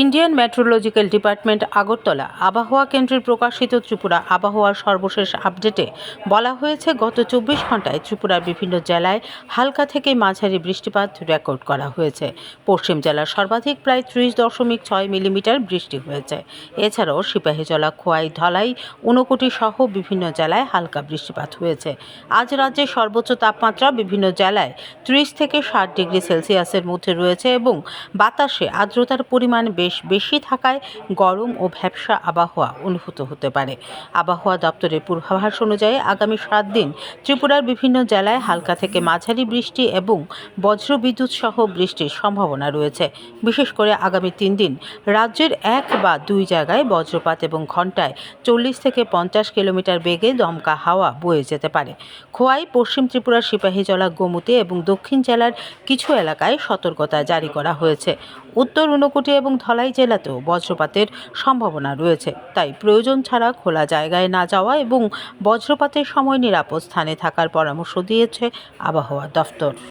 Indian meteorological department Agartala আবহাওয়া কেন্দ্রের প্রকাশিত ত্রিপুরা আবহাওয়ার সর্বশেষ আপডেটে বলা হয়েছে, গত 24 ঘন্টায় ত্রিপুরার বিভিন্ন জেলায় হালকা থেকে মাঝারি বৃষ্টিপাত রেকর্ড করা হয়েছে। পশ্চিম জেলার সর্বাধিক প্রায় 30.6 মিলিমিটার বৃষ্টি হয়েছে। এছাড়াও সিপাহীজলা, খোয়াই, ধলাই, ঊনকোটি সহ বিভিন্ন জেলায় হালকা বৃষ্টিপাত হয়েছে। আজ রাজ্যের সর্বোচ্চ তাপমাত্রা বিভিন্ন জেলায় 30 থেকে 60 ডিগ্রি সেলসিয়াসের মধ্যে রয়েছে এবং বাতাসে আর্দ্রতার পরিমাণ বেশ বেশি থাকায় গরম ও ভ্যাপসা আবহাওয়া অনুভূত হতে পারে। আবহাওয়া দপ্তরের পূর্বাভাস অনুযায়ী আগামী 7 দিন ত্রিপুরার বিভিন্ন জেলায় হালকা থেকে মাঝারি বৃষ্টি এবং বজ্রবিদ্যুৎ সহ বৃষ্টির সম্ভাবনা রয়েছে। বিশেষ করে আগামী 3 দিন রাজ্যের 1 বা 2 জায়গায় বজ্রপাত এবং ঘন্টায় 40 থেকে 50 কিলোমিটার বেগে দমকা হাওয়া বয়ে যেতে পারে। খোয়াই, পশ্চিম ত্রিপুরার সিপাহীজলা, গোমতী এবং দক্ষিণ জেলার কিছু এলাকায় সতর্কতা জারি করা হয়েছে। উত্তর ঊনকোটি এবং ধলাই জেলাতেও বজ্রপাতের সম্ভাবনা রয়েছে, তাই প্রয়োজন ছাড়া খোলা জায়গায় না যাওয়া এবং বজ্রপাতের সময় নিরাপদ স্থানে থাকার পরামর্শ দিয়েছে আবহাওয়া দফতর।